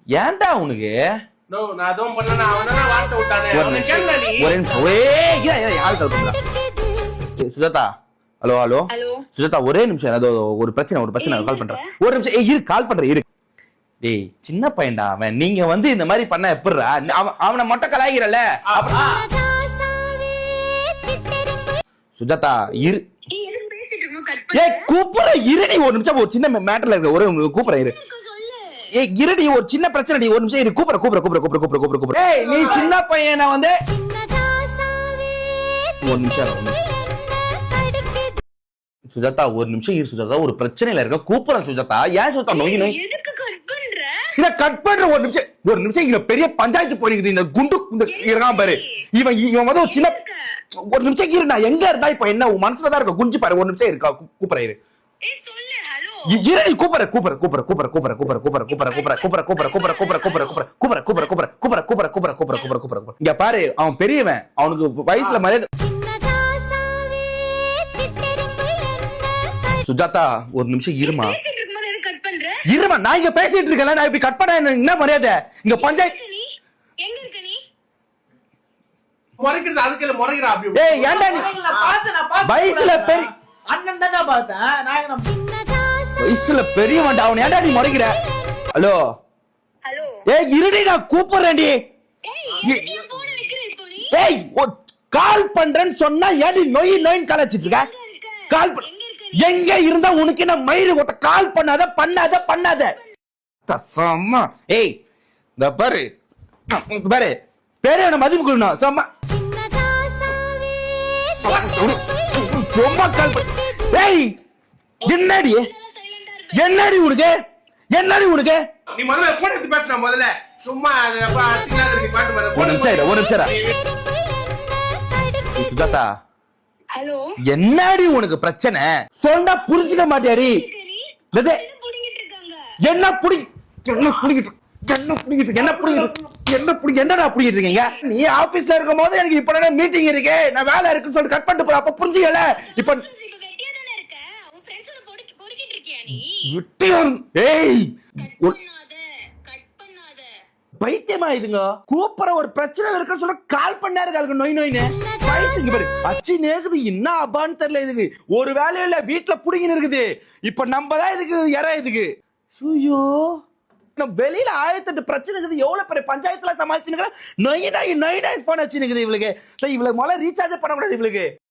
ஏன்டா உனக்கு நான் அதுவும் பண்ணல, அவன் தானே வார்த்தை விட்டானே. அவனை கேளுடா நீ. ஒரே நிமிஷம். யாரு கால் பண்றா? சுஜாதா, ஹலோ ஹலோ சுஜாதா, ஒரே நிமிஷம். ஏதோ ஒரு பிரச்சனை கால் பண்றேன். ஒரு நிமிஷம். இரு, கால் பண்றேன் இரு. டேய், சின்ன பையன்டா அவன். நீங்க வந்து இந்த மாதிரி பண்ண எப்படிடா? அவனை மட்டும் கலாய்கிறல்ல. சுஜாதா இரு. கூப்பிட இருடி ஒரு நிமிஷம். ஒரு சின்ன மேட்டர்ல இருக்க ஒரு கூப்பிட இரு. இருடி, ஒரு சின்ன பிரச்சனை. ஒரு நிமிஷம் இரு. கூப்பிட. ஏய், நீ சின்ன பையனை வந்து ஒரு நிமிஷம். சுஜாதா ஒரு நிமிஷம் இரு. சுஜாதா ஒரு பிரச்சனையில இருக்க கூப்பிடுறேன். சுஜாதா ஏன் சுஜாதா நோய் இத கட் பண்ற? ஒரு நிமிஷம். இங்க பெரிய பஞ்சாயத்து போயிருக்கு. இந்த குண்டு இருக்கான் பாரு. இவன் வந்து ஒரு சின்ன ஒரு நிமிஷம் இரு. நான் எங்க இருந்தா இப்ப என்ன உன் மனசுலதான் இருக்க குஞ்சு பாரு. ஒரு நிமிஷம் இருக்கா கூப்பிடுறேன் இரு. இங்க பாரு, அவன் பெரியவன். அவனுக்கு வயசுல மரியாதை. சுஜாதா ஒரு நிமிஷம் இருமா. நான் இங்க பேசிட்டு இருக்கேன். நான் இப்படி கட் பண்ண என்ன மரியாதை? இங்க பஞ்சாயத்து வயசுல பெரியவன். அவன் ஏன்டா நீ முறைக்கிற? ஹலோ ஏய், இருடி, நான் கூப்பிடுறேன்டி. ஏய், கால் பண்றேன்னு சொன்னா ஏடி நோயின்னு கலாச்சிட்டு இருக்க? கால் எங்க இருந்தா உனக்கு என்ன மயிறு ஒட்ட? கால் பண்ணாத. தசமா. ஏய், இந்த பாரு பேரே என்ன மதிப்பு கொடுக்கணும். சும்மா கால் பண்ண. ஏய், என்னடி உனக்கு? நீ முதல்ல போன் எடுத்து பேசுற. முதல்ல சும்மா ஒரு நிமிஷம். சுஜாதா, ஹலோ, என்னடி உனக்கு பிரச்சனை? சொன்னா புரிஞ்சுக்க மாட்டியாரி? என்னடா புடிங்கிட்டு இருக்கீங்க? நீ ஆபீஸ்ல இருக்கும் போது எனக்கு இப்ப மீட்டிங் இருக்கு, நான் வேலை இருக்குன்னு சொல்லிட்டு கட் பண்ணிட்டு போற. அப்ப புரிஞ்சுக்கல. இப்ப பைத்தியமா இதுங்க? கூப்பிட ஒரு பிரச்சனை இருக்குன்னு சொல்ல கால் பண்ணாரு. நோயின்னு பைத்தியம் பாரு. அச்சி நேக்குது. என்ன அபான்னு தெரியல இதுக்கு. ஒரு வேலையும் இல்ல, வீட்டுல புடிங்கின்னு இருக்குது. இப்ப நம்ம தான் இதுக்கு இதுக்கு. ஐயோ, வெளியில 1008 பிரச்சனை இருக்குது. எவ்வளவு பெரிய பஞ்சாயத்துல சமாளிச்சுன்னு நொய் போன் வச்சுன்னு இவளுக்கு. இவளுக்கு முதல்ல ரீசார்ஜ் பண்ணக்கூடாது இவளுக்கு.